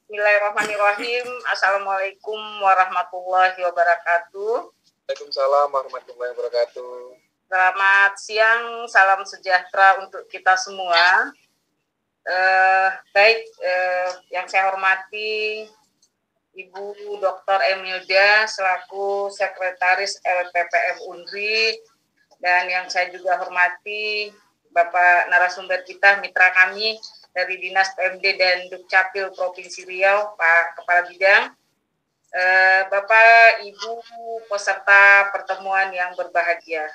Bismillahirrahmanirrahim. Assalamualaikum warahmatullahi wabarakatuh. Waalaikumsalam warahmatullahi wabarakatuh. Selamat siang, salam sejahtera untuk kita semua. Yang saya hormati Ibu Dr. Emilda selaku Sekretaris LPPM Unri, dan yang saya juga hormati Bapak narasumber kita, mitra kami dari Dinas PMD dan Dukcapil Provinsi Riau, Pak Kepala Bidang, Bapak, Ibu, peserta pertemuan yang berbahagia.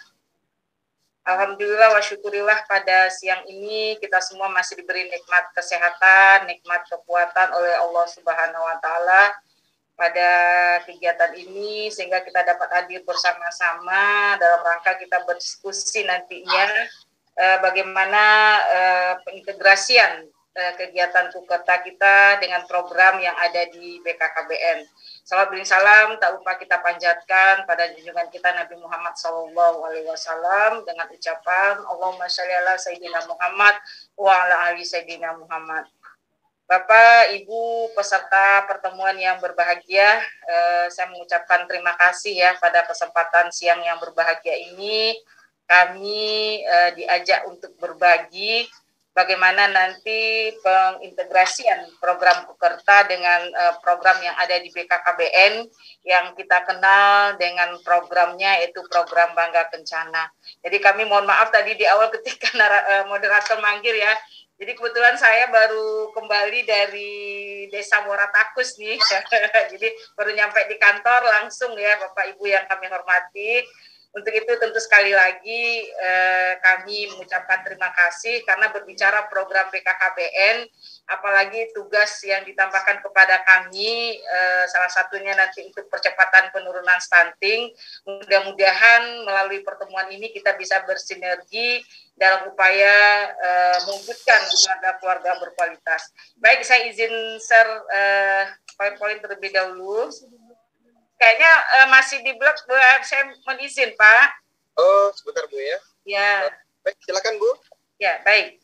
Alhamdulillah wa syukurillah pada siang ini kita semua masih diberi nikmat kesehatan, nikmat kekuatan oleh Allah Subhanahu wa Ta'ala pada kegiatan ini, sehingga kita dapat hadir bersama-sama dalam rangka kita berdiskusi nantinya bagaimana pengintegrasian kegiatan Pukerta kita dengan program yang ada di BKKBN. Salam bin salam tak lupa kita panjatkan pada junjungan kita Nabi Muhammad SAW dengan ucapan Allahumma sholli ala Sayyidina Muhammad wa ala ali Sayyidina Muhammad. Bapak, Ibu, peserta pertemuan yang berbahagia, saya mengucapkan terima kasih ya pada kesempatan siang yang berbahagia ini. Kami diajak untuk berbagi bagaimana nanti pengintegrasian program Pukerta dengan program yang ada di BKKBN yang kita kenal dengan programnya yaitu program Bangga Kencana. Jadi kami mohon maaf tadi di awal ketika moderator manggil ya. Jadi kebetulan saya baru kembali dari Desa Moratakus nih. Jadi baru nyampe di kantor langsung ya Bapak Ibu yang kami hormati. Untuk itu tentu sekali lagi kami mengucapkan terima kasih karena berbicara program BKKBN, apalagi tugas yang ditambahkan kepada kami, salah satunya nanti untuk percepatan penurunan stunting. Mudah-mudahan melalui pertemuan ini kita bisa bersinergi dalam upaya mewujudkan keluarga berkualitas. Baik, saya izin share poin-poin terlebih dahulu. Kayaknya masih di blog, Bu. Saya mohon izin, Pak. Oh, sebentar, Bu ya. Ya. Baik, silakan, Bu. Ya, baik.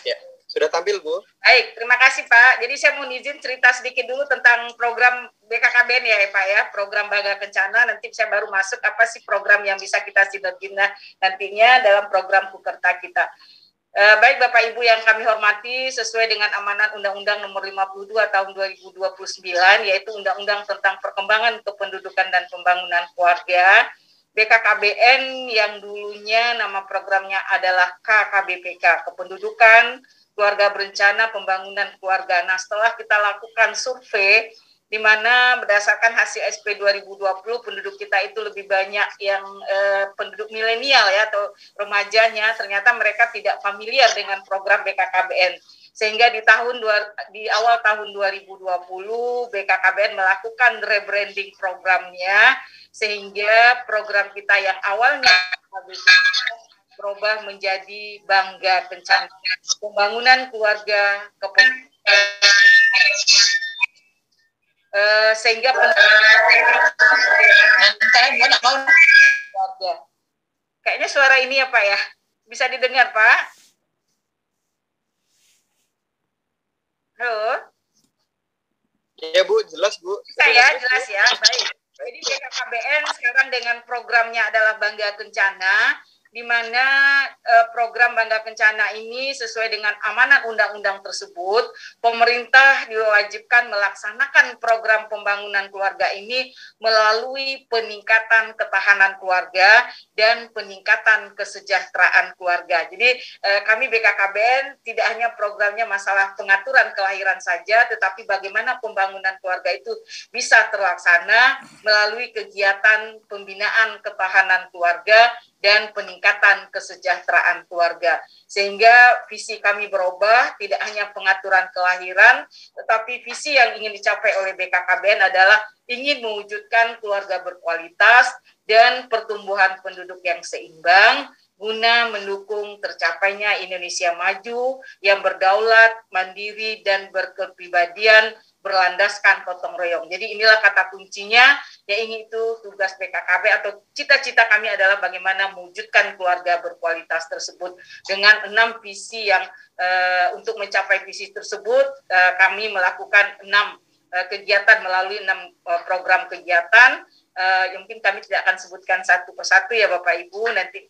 Ya, sudah tampil, Bu. Baik, terima kasih, Pak. Jadi saya mohon izin cerita sedikit dulu tentang program BKKBN ya, Pak ya. Program Bangga Kencana, nanti saya baru masuk apa sih program yang bisa kita sinergikan nantinya dalam program Pukerta kita. Baik Bapak Ibu yang kami hormati, sesuai dengan amanat Undang-Undang Nomor 52 Tahun 2029, yaitu Undang-Undang tentang Perkembangan Kependudukan dan Pembangunan Keluarga, BKKBN yang dulunya nama programnya adalah KKBPK, Kependudukan, Keluarga Berencana, Pembangunan Keluarga. Nah, setelah kita lakukan survei, di mana berdasarkan hasil SP 2020 penduduk kita itu lebih banyak yang penduduk milenial ya atau remajanya, ternyata mereka tidak familiar dengan program BKKBN. Sehingga di awal tahun 2020 BKKBN melakukan rebranding programnya, sehingga program kita yang awalnya berubah menjadi Bangga Kencana, Pembangunan Keluarga sehingga kayaknya suara ini ya Pak ya, bisa didengar Pak? Halo? Ya Bu, jelas Bu. Bisa ya, jelas ya, baik. Jadi BKKBN sekarang dengan programnya adalah Bangga Kencana, di mana program Bangga Kencana ini sesuai dengan amanat undang-undang tersebut, pemerintah diwajibkan melaksanakan program pembangunan keluarga ini melalui peningkatan ketahanan keluarga dan peningkatan kesejahteraan keluarga. Jadi kami BKKBN tidak hanya programnya masalah pengaturan kelahiran saja, tetapi bagaimana pembangunan keluarga itu bisa terlaksana melalui kegiatan pembinaan ketahanan keluarga dan peningkatan kesejahteraan keluarga. Sehingga visi kami berubah, tidak hanya pengaturan kelahiran, tetapi visi yang ingin dicapai oleh BKKBN adalah ingin mewujudkan keluarga berkualitas dan pertumbuhan penduduk yang seimbang, guna mendukung tercapainya Indonesia maju yang berdaulat, mandiri, dan berkepribadian berlandaskan gotong royong. Jadi inilah kata kuncinya, ya ini itu tugas BKKB atau cita-cita kami adalah bagaimana mewujudkan keluarga berkualitas tersebut dengan 6 visi yang untuk mencapai visi tersebut kami melakukan 6 kegiatan melalui 6 program kegiatan. Mungkin kami tidak akan sebutkan satu persatu ya Bapak Ibu, nanti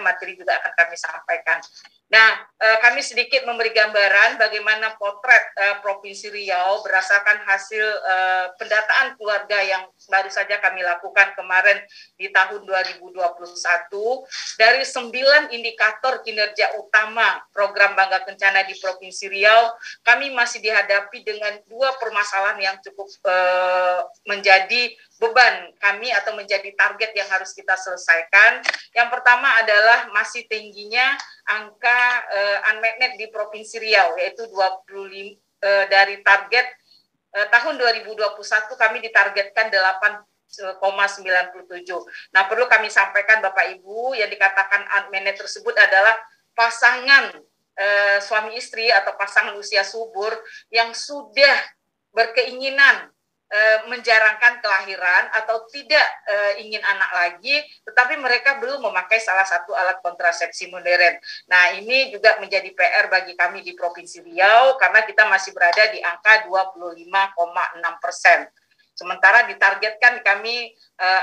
materi juga akan kami sampaikan. Nah, kami sedikit memberi gambaran bagaimana potret Provinsi Riau berdasarkan hasil pendataan keluarga yang baru saja kami lakukan kemarin di tahun 2021. Dari 9 indikator kinerja utama program Bangga Kencana di Provinsi Riau, kami masih dihadapi dengan 2 permasalahan yang cukup menjadi beban kami atau menjadi target yang harus kita selesaikan. Yang pertama adalah masih tingginya angka unmet need di Provinsi Riau, yaitu 25 dari target tahun 2021 kami ditargetkan 8,97. Nah, perlu kami sampaikan Bapak Ibu, yang dikatakan unmet need tersebut adalah pasangan suami istri atau pasangan usia subur yang sudah berkeinginan menjarangkan kelahiran atau tidak ingin anak lagi, tetapi mereka belum memakai salah satu alat kontrasepsi modern. Nah, ini juga menjadi PR bagi kami di Provinsi Riau karena kita masih berada di angka 25,6%. Sementara ditargetkan kami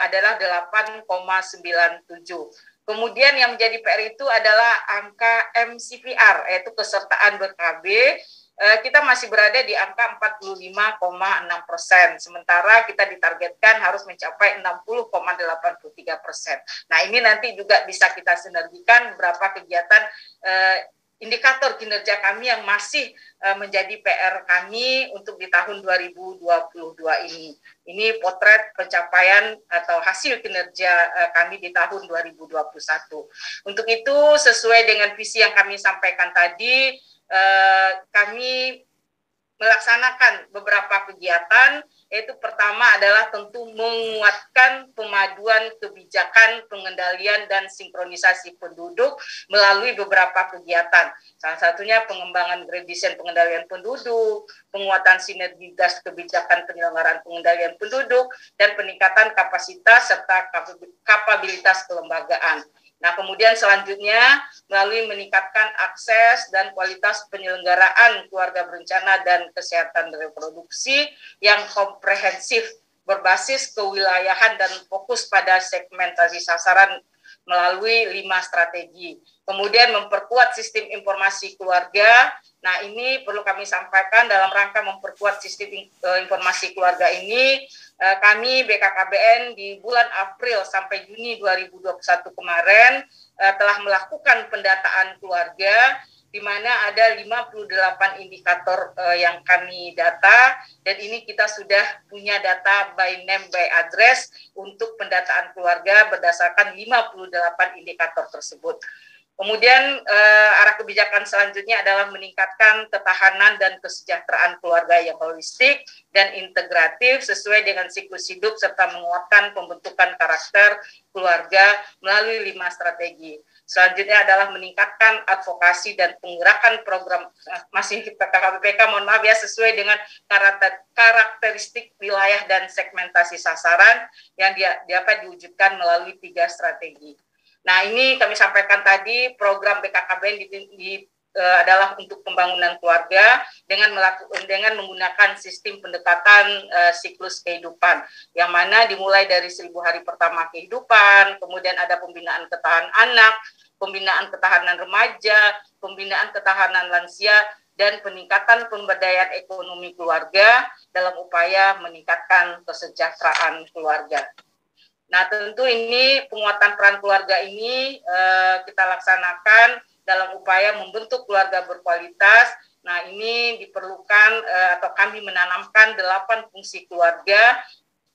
adalah 8,97. Kemudian yang menjadi PR itu adalah angka MCPR, yaitu kesertaan ber-KB. Kita masih berada di angka 45,6%, sementara kita ditargetkan harus mencapai 60,83%. Nah, ini nanti juga bisa kita sinergikan beberapa kegiatan indikator kinerja kami yang masih menjadi PR kami untuk di tahun 2022 ini. Ini potret pencapaian atau hasil kinerja kami di tahun 2021. Untuk itu, sesuai dengan visi yang kami sampaikan tadi, kami melaksanakan beberapa kegiatan, yaitu pertama adalah tentu menguatkan pemaduan kebijakan pengendalian dan sinkronisasi penduduk melalui beberapa kegiatan. Salah satunya pengembangan gradation pengendalian penduduk, penguatan sinergitas kebijakan penyelenggaraan pengendalian penduduk, dan peningkatan kapasitas serta kapabilitas kelembagaan. Nah, kemudian selanjutnya melalui meningkatkan akses dan kualitas penyelenggaraan keluarga berencana dan kesehatan reproduksi yang komprehensif berbasis kewilayahan dan fokus pada segmentasi sasaran melalui 5 strategi. Kemudian memperkuat sistem informasi keluarga. Nah, ini perlu kami sampaikan dalam rangka memperkuat sistem informasi keluarga ini, kami BKKBN di bulan April sampai Juni 2021 kemarin telah melakukan pendataan keluarga, di mana ada 58 indikator yang kami data, dan ini kita sudah punya data by name by address untuk pendataan keluarga berdasarkan 58 indikator tersebut. Kemudian arah kebijakan selanjutnya adalah meningkatkan ketahanan dan kesejahteraan keluarga yang holistik dan integratif sesuai dengan siklus hidup serta menguatkan pembentukan karakter keluarga melalui 5 strategi. Selanjutnya adalah meningkatkan advokasi dan penggerakan program masih KKBPK, mohon maaf ya, sesuai dengan karakteristik wilayah dan segmentasi sasaran yang dapat diwujudkan melalui 3 strategi. Nah, ini kami sampaikan tadi program BKKBN adalah untuk pembangunan keluarga dengan menggunakan sistem pendekatan siklus kehidupan, yang mana dimulai dari 1000 hari pertama kehidupan, kemudian ada pembinaan ketahanan anak, pembinaan ketahanan remaja, pembinaan ketahanan lansia, dan peningkatan pemberdayaan ekonomi keluarga dalam upaya meningkatkan kesejahteraan keluarga. Nah, tentu ini penguatan peran keluarga ini kita laksanakan dalam upaya membentuk keluarga berkualitas. Nah, ini diperlukan atau kami menanamkan 8 fungsi keluarga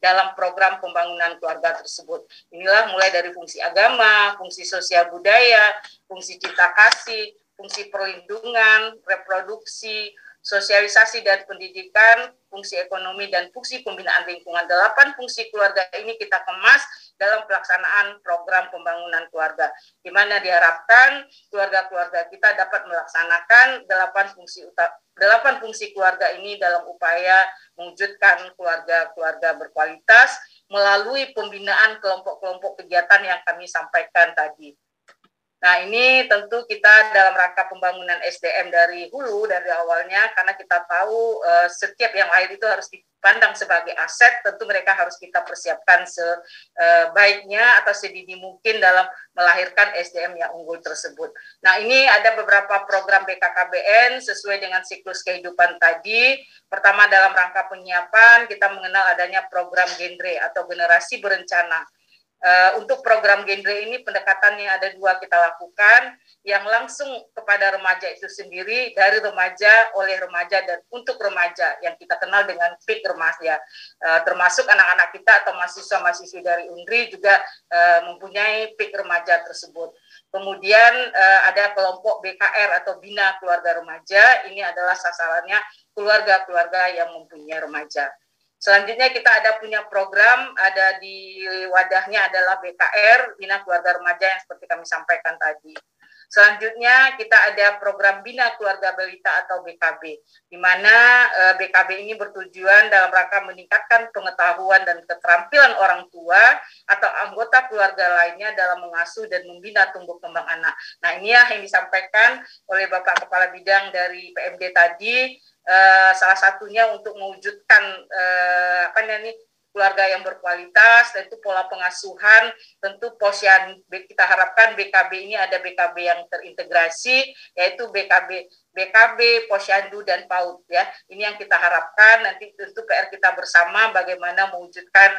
dalam program pembangunan keluarga tersebut. Inilah mulai dari fungsi agama, fungsi sosial budaya, fungsi cinta kasih, fungsi perlindungan, reproduksi, sosialisasi dan pendidikan, fungsi ekonomi, dan fungsi pembinaan lingkungan. 8 fungsi keluarga ini kita kemas dalam pelaksanaan program pembangunan keluarga, di mana diharapkan keluarga-keluarga kita dapat melaksanakan 8 8 fungsi keluarga ini dalam upaya mewujudkan keluarga-keluarga berkualitas melalui pembinaan kelompok-kelompok kegiatan yang kami sampaikan tadi. Nah, ini tentu kita dalam rangka pembangunan SDM dari hulu, dari awalnya, karena kita tahu setiap yang lahir itu harus dipandang sebagai aset, tentu mereka harus kita persiapkan sebaiknya atau sedini mungkin dalam melahirkan SDM yang unggul tersebut. Nah, ini ada beberapa program BKKBN sesuai dengan siklus kehidupan tadi. Pertama, dalam rangka penyiapan, kita mengenal adanya program genre atau generasi berencana. Untuk program genre ini pendekatannya ada 2 kita lakukan, yang langsung kepada remaja itu sendiri, dari remaja, oleh remaja, dan untuk remaja yang kita kenal dengan PIK remaja, termasuk anak-anak kita atau mahasiswa-mahasiswi dari UNRI juga mempunyai PIK remaja tersebut. Kemudian ada kelompok BKR atau Bina Keluarga Remaja, ini adalah sasarannya keluarga-keluarga yang mempunyai remaja. Selanjutnya kita ada punya program, ada di wadahnya adalah BKR, Bina Keluarga Remaja yang seperti kami sampaikan tadi. Selanjutnya kita ada program Bina Keluarga Balita atau BKB, di mana BKB ini bertujuan dalam rangka meningkatkan pengetahuan dan keterampilan orang tua atau anggota keluarga lainnya dalam mengasuh dan membina tumbuh kembang anak. Nah, ini ya yang disampaikan oleh Bapak Kepala Bidang dari PMD tadi, salah satunya untuk mewujudkan keluarga yang berkualitas, dan itu pola pengasuhan, tentu posyandu, kita harapkan BKB ini ada BKB yang terintegrasi, yaitu BKB, posyandu, dan PAUD ya. Ini yang kita harapkan, nanti tentu PR kita bersama bagaimana mewujudkan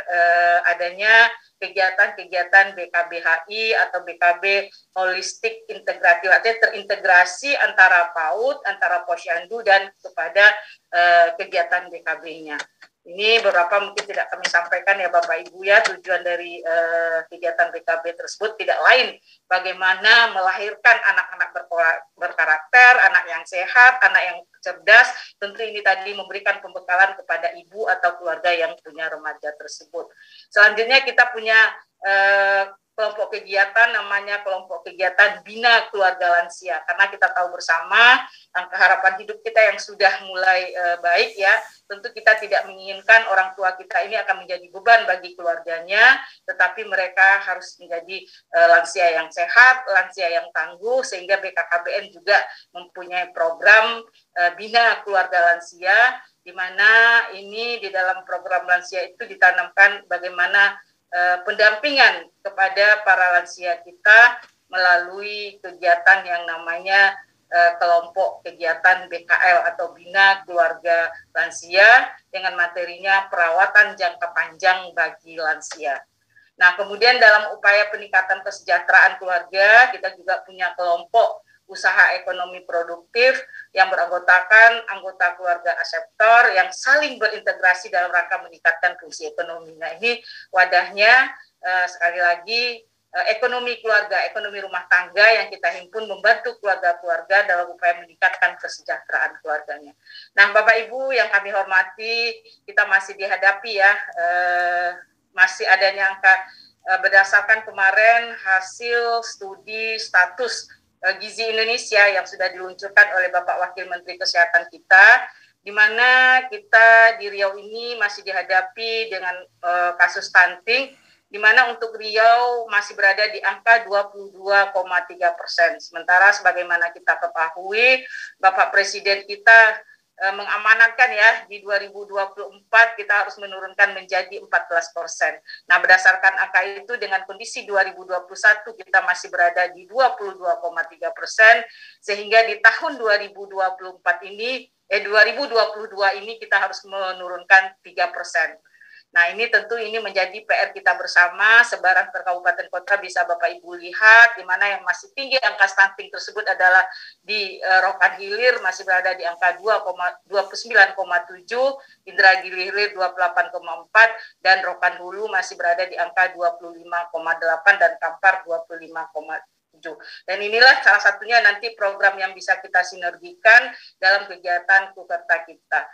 adanya kegiatan-kegiatan BKBHI atau BKB holistik integratif, artinya terintegrasi antara PAUD, antara posyandu, dan kepada kegiatan BKB-nya. Ini beberapa mungkin tidak kami sampaikan ya Bapak Ibu ya, tujuan dari kegiatan BKB tersebut tidak lain bagaimana melahirkan anak-anak berkarakter, anak yang sehat, anak yang cerdas, tentu ini tadi memberikan pembekalan kepada ibu atau keluarga yang punya remaja tersebut. Selanjutnya kita punya kelompok kegiatan, namanya kelompok kegiatan Bina Keluarga Lansia, karena kita tahu bersama angka harapan hidup kita yang sudah mulai baik ya, tentu kita tidak menginginkan orang tua kita ini akan menjadi beban bagi keluarganya, tetapi mereka harus menjadi lansia yang sehat, lansia yang tangguh, sehingga BKKBN juga mempunyai program Bina Keluarga Lansia, di mana ini di dalam program lansia itu ditanamkan bagaimana pendampingan kepada para lansia kita melalui kegiatan yang namanya kelompok kegiatan BKL atau Bina Keluarga Lansia dengan materinya perawatan jangka panjang bagi lansia. Nah, kemudian dalam upaya peningkatan kesejahteraan keluarga, kita juga punya kelompok usaha ekonomi produktif yang beranggotakan anggota keluarga aseptor yang saling berintegrasi dalam rangka meningkatkan fungsi ekonomi. Nah, ini wadahnya sekali lagi ekonomi keluarga, ekonomi rumah tangga yang kita himpun membantu keluarga-keluarga dalam upaya meningkatkan kesejahteraan keluarganya. Nah, Bapak Ibu yang kami hormati, kita masih dihadapi ya, masih adanya angka berdasarkan kemarin hasil studi status Gizi Indonesia yang sudah diluncurkan oleh Bapak Wakil Menteri Kesehatan kita, di mana kita di Riau ini masih dihadapi dengan kasus stunting, di mana untuk Riau masih berada di angka 22,3%. Sementara sebagaimana kita ketahui, Bapak Presiden kita mengamanatkan ya di 2024 kita harus menurunkan menjadi 14%. Nah, berdasarkan angka itu dengan kondisi 2021 kita masih berada di 22,3%, sehingga di tahun 2024 ini 2022 ini kita harus menurunkan 3%. Nah, ini tentu ini menjadi PR kita bersama, sebaran per kabupaten kota bisa Bapak Ibu lihat, di mana yang masih tinggi angka stunting tersebut adalah di Rokan Hilir masih berada di angka 29,7, Indragiri Hilir 28,4, dan Rokan Hulu masih berada di angka 25,8 dan Kampar 25,7. Dan inilah salah satunya nanti program yang bisa kita sinergikan dalam kegiatan Kukerta kita.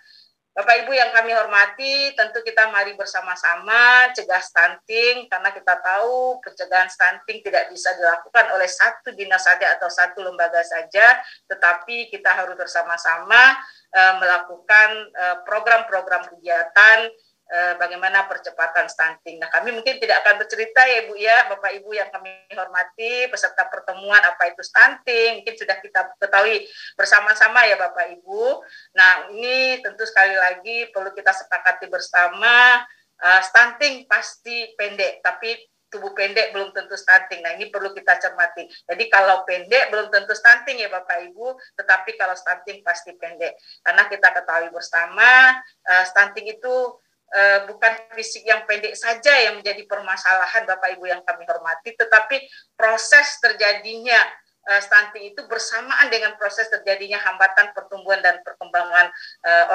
Bapak Ibu yang kami hormati, tentu kita mari bersama-sama cegah stunting, karena kita tahu pencegahan stunting tidak bisa dilakukan oleh satu dinas saja atau satu lembaga saja, tetapi kita harus bersama-sama melakukan program-program kegiatan bagaimana percepatan stunting. Nah, kami mungkin tidak akan bercerita ya Ibu ya, Bapak Ibu yang kami hormati, peserta pertemuan apa itu stunting, mungkin sudah kita ketahui bersama-sama ya Bapak Ibu. Nah, ini tentu sekali lagi perlu kita sepakati bersama, stunting pasti pendek, tapi tubuh pendek belum tentu stunting. Nah, ini perlu kita cermati. Jadi kalau pendek belum tentu stunting ya Bapak Ibu, tetapi kalau stunting pasti pendek. Karena kita ketahui bersama, stunting itu bukan fisik yang pendek saja yang menjadi permasalahan Bapak Ibu yang kami hormati, tetapi proses terjadinya stunting itu bersamaan dengan proses terjadinya hambatan pertumbuhan dan perkembangan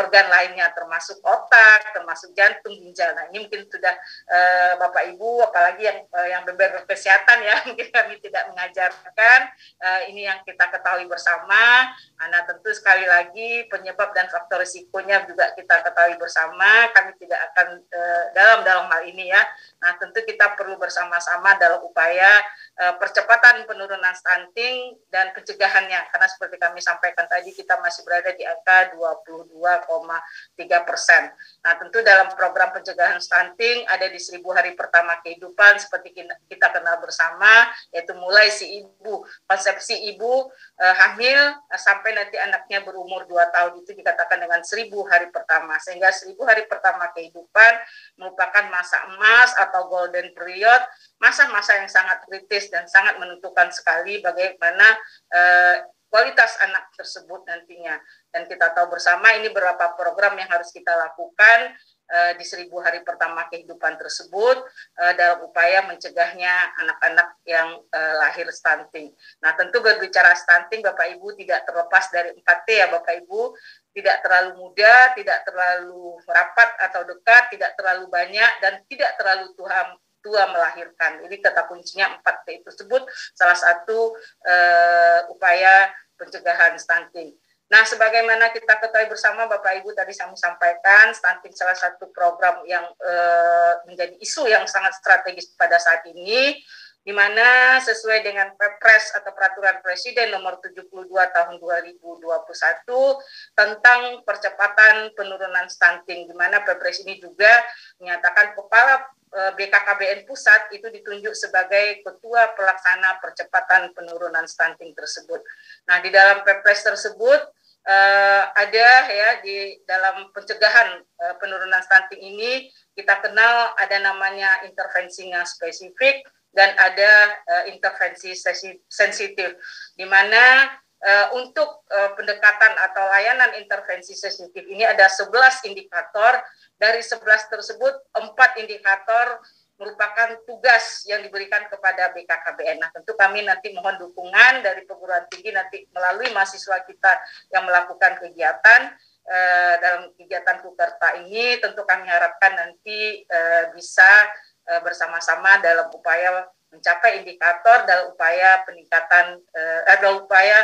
organ lainnya, termasuk otak, termasuk jantung, ginjal. Nah, ini mungkin sudah Bapak Ibu, apalagi yang berkesehatan ya, mungkin kami tidak mengajarkan. Ini yang kita ketahui bersama. Nah, tentu sekali lagi penyebab dan faktor risikonya juga kita ketahui bersama. Kami tidak akan dalam hal ini ya. Nah, tentu kita perlu bersama-sama dalam upaya percepatan penurunan stunting dan pencegahannya, karena seperti kami sampaikan tadi kita masih berada di angka 22,3%. Nah, tentu dalam program pencegahan stunting ada di 1000 hari pertama kehidupan seperti kita kenal bersama, yaitu mulai si ibu, konsepsi ibu hamil sampai nanti anaknya berumur 2 tahun itu dikatakan dengan 1000 hari pertama, sehingga 1000 hari pertama kehidupan merupakan masa emas atau golden period, masa-masa yang sangat kritis dan sangat menentukan sekali bagaimana kualitas anak tersebut nantinya. Dan kita tahu bersama ini beberapa program yang harus kita lakukan di 1000 hari pertama kehidupan tersebut dalam upaya mencegahnya anak-anak yang lahir stunting. Nah, tentu berbicara stunting Bapak Ibu tidak terlepas dari 4T ya Bapak Ibu, tidak terlalu muda, tidak terlalu rapat atau dekat, tidak terlalu banyak, dan tidak terlalu tua melahirkan. Jadi kata kuncinya 4T tersebut salah satu upaya pencegahan stunting. Nah, sebagaimana kita ketahui bersama Bapak Ibu tadi saya sampaikan, stunting salah satu program yang menjadi isu yang sangat strategis pada saat ini, di mana sesuai dengan Perpres atau Peraturan Presiden nomor 72 tahun 2021 tentang percepatan penurunan stunting, di mana Perpres ini juga menyatakan Kepala BKKBN Pusat itu ditunjuk sebagai Ketua Pelaksana Percepatan Penurunan Stunting tersebut. Nah, di dalam Perpres tersebut ada ya di dalam pencegahan penurunan stunting ini kita kenal ada namanya intervensi yang spesifik dan ada intervensi sensitif, di mana untuk pendekatan atau layanan intervensi sensitif ini ada 11 indikator. Dari 11 tersebut 4 indikator merupakan tugas yang diberikan kepada BKKBN. Nah, tentu kami nanti mohon dukungan dari perguruan tinggi nanti melalui mahasiswa kita yang melakukan kegiatan dalam kegiatan Kukerta ini. Tentu kami harapkan nanti bisa bersama-sama dalam upaya mencapai indikator dalam upaya peningkatan dalam upaya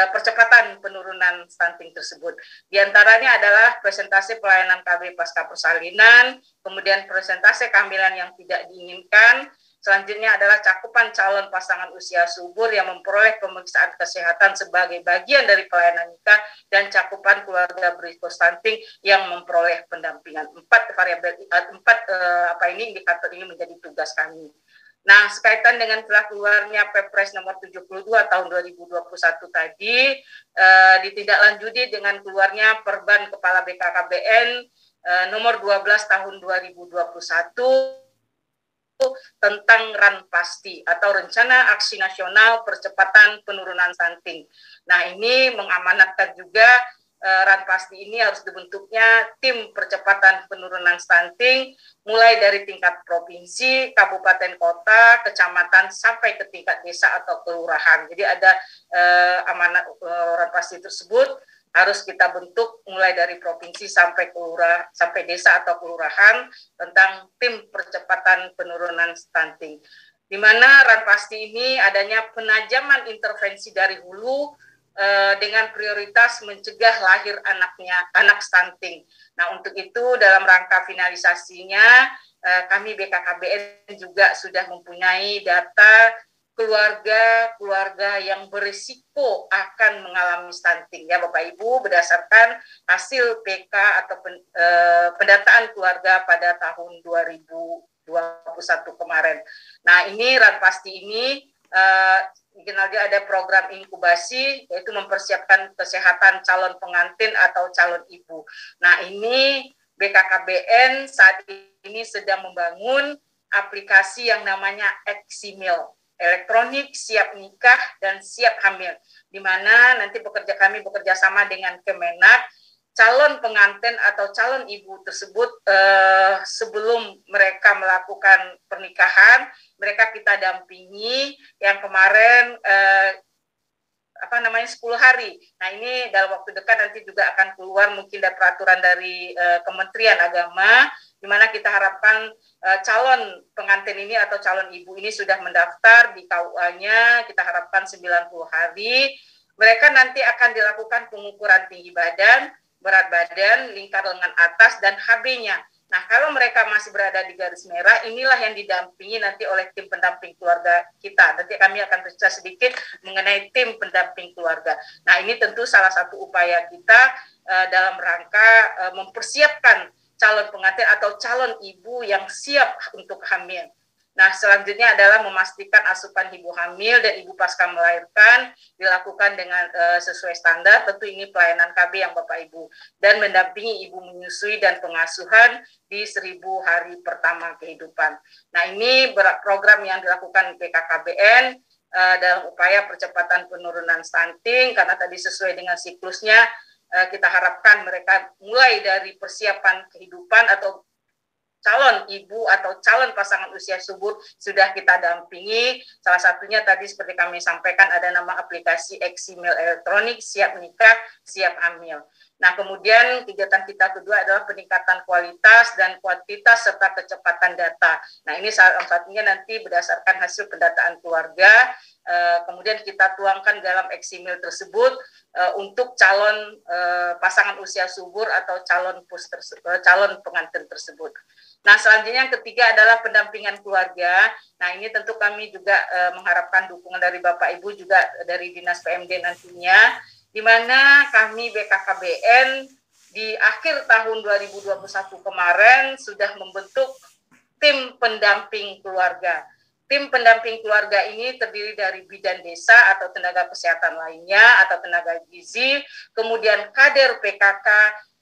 percepatan penurunan stunting tersebut. Di antaranya adalah presentasi pelayanan KB pasca persalinan, kemudian presentasi kehamilan yang tidak diinginkan, selanjutnya adalah cakupan calon pasangan usia subur yang memperoleh pemeriksaan kesehatan sebagai bagian dari pelayanan nikah, dan cakupan keluarga berisiko stunting yang memperoleh pendampingan. 4 variabel, 4 indikator ini menjadi tugas kami. Nah, sekaitan dengan telah keluarnya Perpres nomor 72 tahun 2021 tadi, ditindaklanjuti dengan keluarnya Perban Kepala BKKBN nomor 12 tahun 2021 tentang RAN-PASTI atau Rencana Aksi Nasional Percepatan Penurunan Stunting. Nah, ini mengamanatkan juga RAN-PASTI ini harus dibentuknya tim percepatan penurunan stunting mulai dari tingkat provinsi, kabupaten, kota, kecamatan sampai ke tingkat desa atau kelurahan. Jadi ada amanat RAN-PASTI tersebut harus kita bentuk mulai dari provinsi sampai sampai desa atau kelurahan tentang tim percepatan penurunan stunting. Di mana RAN-PASTI ini adanya penajaman intervensi dari hulu dengan prioritas mencegah lahir anak stunting. Nah, untuk itu dalam rangka finalisasinya kami BKKBN juga sudah mempunyai data keluarga yang berisiko akan mengalami stunting ya Bapak Ibu, berdasarkan hasil PK atau pendataan keluarga pada tahun 2021 kemarin. Nah, ini Ranpasti ini Kinerja ada program inkubasi, yaitu mempersiapkan kesehatan calon pengantin atau calon ibu. Nah, ini BKKBN saat ini sedang membangun aplikasi yang namanya Eximil, elektronik siap nikah dan siap hamil, di mana nanti kami bekerja sama dengan Kemenak. Calon pengantin atau calon ibu tersebut sebelum mereka melakukan pernikahan, mereka kita dampingi yang kemarin 10 hari. Nah, ini dalam waktu dekat nanti juga akan keluar mungkin ada peraturan dari Kementerian Agama, di mana kita harapkan calon pengantin ini atau calon ibu ini sudah mendaftar di KUA-nya, kita harapkan 90 hari. Mereka nanti akan dilakukan pengukuran tinggi badan, berat badan, lingkar lengan atas, dan HB-nya. Nah, kalau mereka masih berada di garis merah, inilah yang didampingi nanti oleh tim pendamping keluarga kita. Nanti kami akan bercerita sedikit mengenai tim pendamping keluarga. Nah, ini tentu salah satu upaya kita dalam rangka mempersiapkan calon pengantin atau calon ibu yang siap untuk hamil. Nah, selanjutnya adalah memastikan asupan ibu hamil dan ibu pasca melahirkan dilakukan dengan sesuai standar. Tentu ini pelayanan KB yang Bapak Ibu, dan mendampingi ibu menyusui dan pengasuhan di 1000 hari pertama kehidupan. Nah, ini program yang dilakukan BKKBN dalam upaya percepatan penurunan stunting, karena tadi sesuai dengan siklusnya kita harapkan mereka mulai dari persiapan kehidupan atau calon ibu atau calon pasangan usia subur sudah kita dampingi. Salah satunya tadi seperti kami sampaikan ada nama aplikasi Eximil elektronik siap nikah, siap hamil. Nah, kemudian kegiatan kita kedua adalah peningkatan kualitas dan kuantitas serta kecepatan data. Nah, ini salah satunya nanti berdasarkan hasil pendataan keluarga, kemudian kita tuangkan dalam Eximil tersebut untuk calon pasangan usia subur atau calon pengantin tersebut. Nah, selanjutnya yang ketiga adalah pendampingan keluarga. Nah, ini tentu kami juga mengharapkan dukungan dari Bapak Ibu juga dari Dinas PMD nantinya, di mana kami BKKBN di akhir tahun 2021 kemarin sudah membentuk tim pendamping keluarga. Tim pendamping keluarga ini terdiri dari bidan desa atau tenaga kesehatan lainnya atau tenaga gizi, kemudian kader PKK,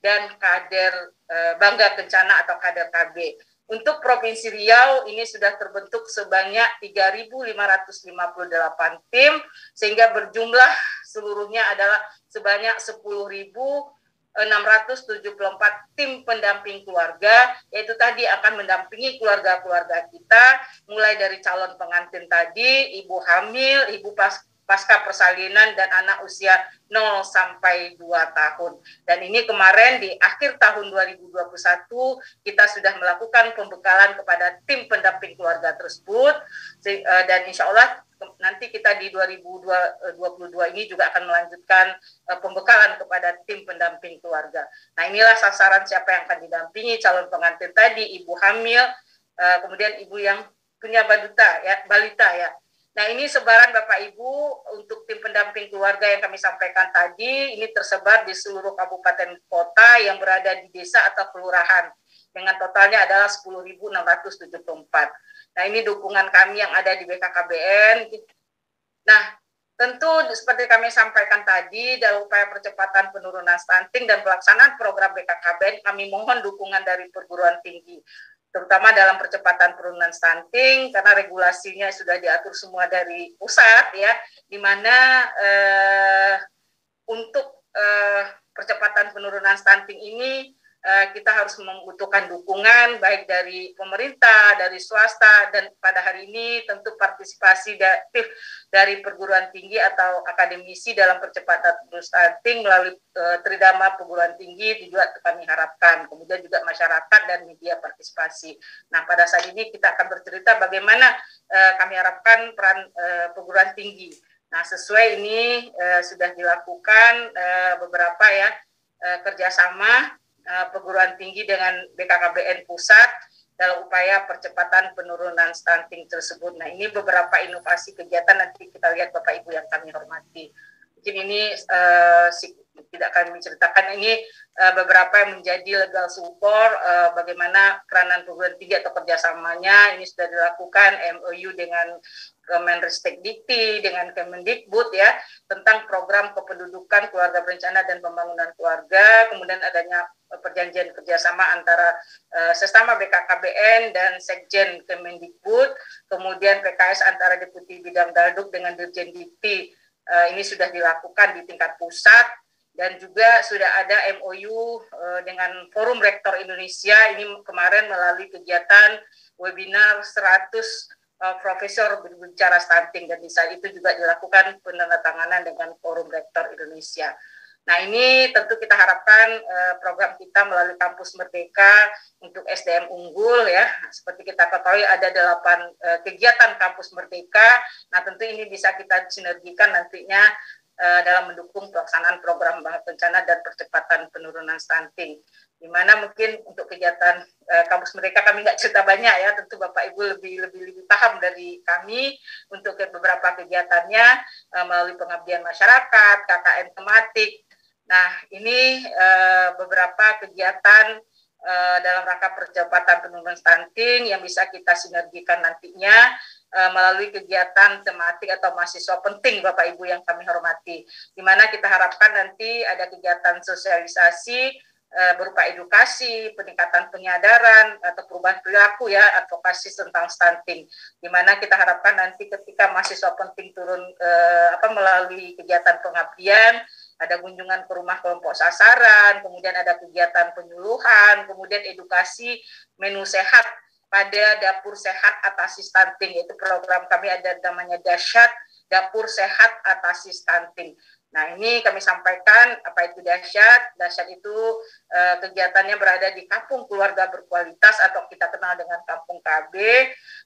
dan kader Bangga Kencana atau kader KB. Untuk Provinsi Riau ini sudah terbentuk sebanyak 3.558 tim, sehingga berjumlah seluruhnya adalah sebanyak 10.674 tim pendamping keluarga, yaitu tadi akan mendampingi keluarga-keluarga kita, mulai dari calon pengantin tadi, ibu hamil, ibu pasca persalinan, dan anak usia 0 sampai 2 tahun. Dan ini kemarin di akhir tahun 2021 kita sudah melakukan pembekalan kepada tim pendamping keluarga tersebut, dan insya Allah nanti kita di 2022 ini juga akan melanjutkan pembekalan kepada tim pendamping keluarga. Nah, inilah sasaran siapa yang akan didampingi: calon pengantin tadi, ibu hamil, kemudian ibu yang punya balita ya. Nah, ini sebaran Bapak Ibu untuk tim pendamping keluarga yang kami sampaikan tadi, ini tersebar di seluruh kabupaten kota yang berada di desa atau kelurahan, dengan totalnya adalah 10.674. Nah, ini dukungan kami yang ada di BKKBN. Nah, tentu seperti kami sampaikan tadi, dalam upaya percepatan penurunan stunting dan pelaksanaan program BKKBN, kami mohon dukungan dari perguruan tinggi, terutama dalam percepatan penurunan stunting, karena regulasinya sudah diatur semua dari pusat ya, di mana untuk percepatan penurunan stunting ini kita harus membutuhkan dukungan baik dari pemerintah, dari swasta, dan pada hari ini tentu partisipasi aktif dari perguruan tinggi atau akademisi dalam percepatan penurunan stunting melalui Tridharma perguruan tinggi juga kami harapkan, kemudian juga masyarakat dan media partisipasi. Nah, pada saat ini kita akan bercerita bagaimana kami harapkan peran perguruan tinggi. Nah, sesuai ini sudah dilakukan beberapa ya kerjasama perguruan tinggi dengan BKKBN pusat dalam upaya percepatan penurunan stunting tersebut. Nah, ini beberapa inovasi kegiatan nanti kita lihat Bapak Ibu yang kami hormati. Mungkin ini tidak kami ceritakan, ini beberapa yang menjadi legal support bagaimana peranan perguruan tinggi atau kerjasamanya ini sudah dilakukan MOU dengan Kemenristek-Dikti dengan Kemendikbud ya tentang program kependudukan keluarga berencana dan pembangunan keluarga, kemudian adanya perjanjian kerjasama antara sesama BKKBN dan Sekjen Kemendikbud, kemudian PKS antara Deputi Bidang Dalduk dengan Dirjen Dikti. Ini sudah dilakukan di tingkat pusat dan juga sudah ada MOU dengan Forum Rektor Indonesia ini kemarin melalui kegiatan webinar 100 profesor berbicara stunting dan di saat itu juga dilakukan penandatanganan dengan Forum Rektor Indonesia. Nah, ini tentu kita harapkan program kita melalui Kampus Merdeka untuk SDM unggul ya. Seperti kita ketahui ada 8 kegiatan Kampus Merdeka. Nah, tentu ini bisa kita sinergikan nantinya dalam mendukung pelaksanaan program bencana dan percepatan penurunan stunting. Di mana mungkin untuk kegiatan Kampus Merdeka kami nggak cerita banyak ya, tentu Bapak Ibu lebih paham dari kami untuk beberapa kegiatannya melalui pengabdian masyarakat, KKN tematik. Nah, ini beberapa kegiatan dalam rangka percepatan penurunan stunting yang bisa kita sinergikan nantinya melalui kegiatan tematik atau mahasiswa penting Bapak Ibu yang kami hormati, di mana kita harapkan nanti ada kegiatan sosialisasi berupa edukasi, peningkatan penyadaran atau perubahan perilaku ya, advokasi tentang stunting, di mana kita harapkan nanti ketika mahasiswa penting turun melalui kegiatan pengabdian, ada kunjungan ke rumah kelompok sasaran, kemudian ada kegiatan penyuluhan, kemudian edukasi menu sehat pada dapur sehat atasi stunting, yaitu program kami ada namanya Dahsyat Dapur Sehat Atasi Stunting. Nah, ini kami sampaikan apa itu Dahsyat. Dahsyat itu kegiatannya berada di Kampung Keluarga Berkualitas atau kita kenal dengan Kampung KB,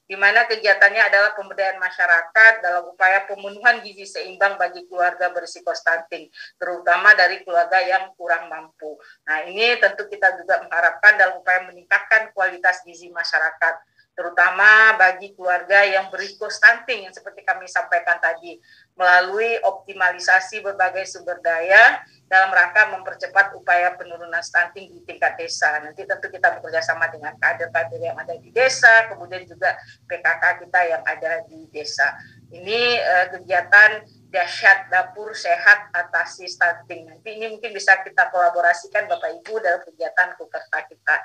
di mana kegiatannya adalah pemberdayaan masyarakat dalam upaya pemenuhan gizi seimbang bagi keluarga berisiko stunting, terutama dari keluarga yang kurang mampu. Nah, ini tentu kita juga mengharapkan dalam upaya meningkatkan kualitas gizi masyarakat, terutama bagi keluarga yang berisiko stunting yang seperti kami sampaikan tadi, melalui optimalisasi berbagai sumber daya dalam rangka mempercepat upaya penurunan stunting di tingkat desa. Nanti tentu kita bekerja sama dengan kader-kader yang ada di desa, kemudian juga PKK kita yang ada di desa. Ini kegiatan Dahsyat Dapur Sehat Atasi Stunting. Nanti ini mungkin bisa kita kolaborasikan Bapak Ibu dalam kegiatan Kukerta kita.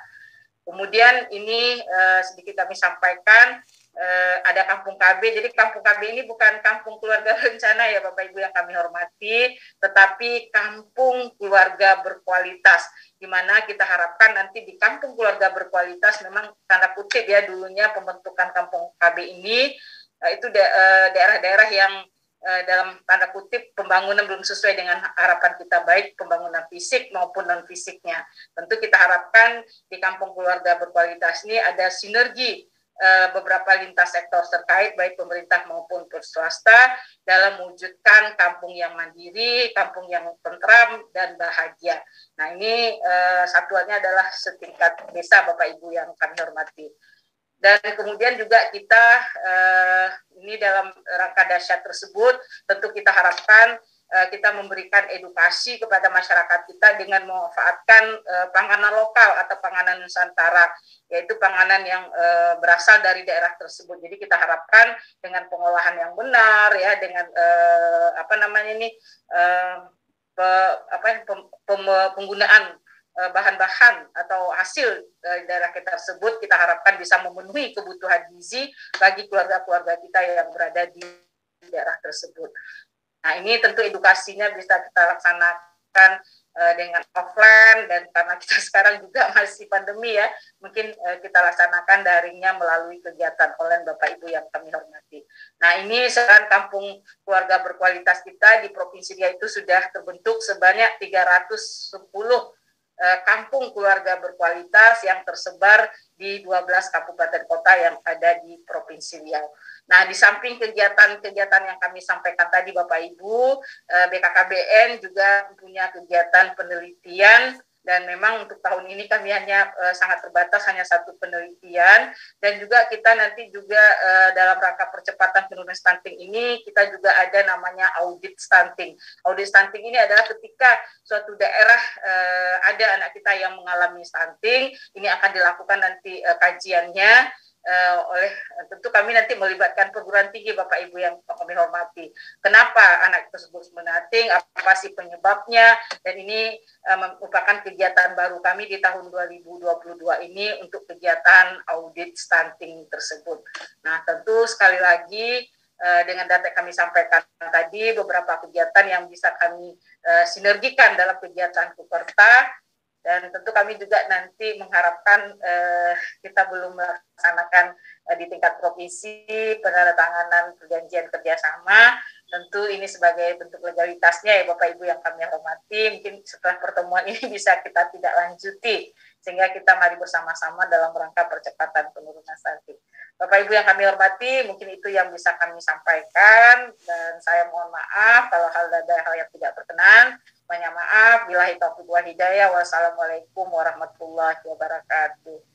Kemudian ini sedikit kami sampaikan ada Kampung KB. Jadi Kampung KB ini bukan kampung keluarga berencana ya Bapak Ibu yang kami hormati, tetapi kampung keluarga berkualitas, di mana kita harapkan nanti di kampung keluarga berkualitas memang tanda kutip ya dulunya pembentukan Kampung KB ini itu daerah-daerah yang dalam tanda kutip pembangunan belum sesuai dengan harapan kita, baik pembangunan fisik maupun non fisiknya. Tentu kita harapkan di kampung keluarga berkualitas ini ada sinergi beberapa lintas sektor terkait baik pemerintah maupun swasta dalam mewujudkan kampung yang mandiri, kampung yang tentram dan bahagia. Nah, ini satuannya adalah setingkat desa Bapak Ibu yang kami hormati. Dan kemudian juga kita ini dalam rangka Dahsyat tersebut tentu kita harapkan kita memberikan edukasi kepada masyarakat kita dengan memanfaatkan panganan lokal atau panganan Nusantara, yaitu panganan yang berasal dari daerah tersebut. Jadi kita harapkan dengan pengolahan yang benar ya, dengan penggunaan bahan-bahan atau hasil dari daerah kita tersebut, kita harapkan bisa memenuhi kebutuhan gizi bagi keluarga-keluarga kita yang berada di daerah tersebut. Nah, ini tentu edukasinya bisa kita laksanakan dengan offline, dan karena kita sekarang juga masih pandemi ya, mungkin kita laksanakan daringnya melalui kegiatan online Bapak Ibu yang kami hormati. Nah, ini sekarang kampung keluarga berkualitas kita di Provinsi Riau itu sudah terbentuk sebanyak 310 kampung keluarga berkualitas yang tersebar di 12 kabupaten kota yang ada di Provinsi Provinsi Riau. Nah, di samping kegiatan-kegiatan yang kami sampaikan tadi Bapak Ibu, BKKBN juga punya kegiatan penelitian, dan memang untuk tahun ini kami hanya sangat terbatas, hanya satu penelitian, dan juga kita nanti juga dalam rangka percepatan penurunan stunting ini, kita juga ada namanya audit stunting. Audit stunting ini adalah ketika suatu daerah ada anak kita yang mengalami stunting, ini akan dilakukan nanti kajiannya, oleh tentu kami nanti melibatkan perguruan tinggi Bapak Ibu yang kami hormati. Kenapa anak tersebut stunting, apa sih penyebabnya, dan ini merupakan kegiatan baru kami di tahun 2022 ini untuk kegiatan audit stunting tersebut. Nah, tentu sekali lagi dengan data yang kami sampaikan tadi, beberapa kegiatan yang bisa kami sinergikan dalam kegiatan Kuperta. Dan tentu kami juga nanti mengharapkan kita belum melaksanakan di tingkat provinsi penandatanganan perjanjian kerjasama. Tentu ini sebagai bentuk legalitasnya ya Bapak Ibu yang kami hormati. Mungkin setelah pertemuan ini bisa kita tidak lanjuti, sehingga kita mari bersama-sama dalam rangka percepatan penurunan stunting. Bapak Ibu yang kami hormati, mungkin itu yang bisa kami sampaikan, dan saya mohon maaf kalau ada hal yang tidak berkenan. Banyak maaf. Billahi taufiq wal hidayah. Wassalamualaikum warahmatullahi wabarakatuh.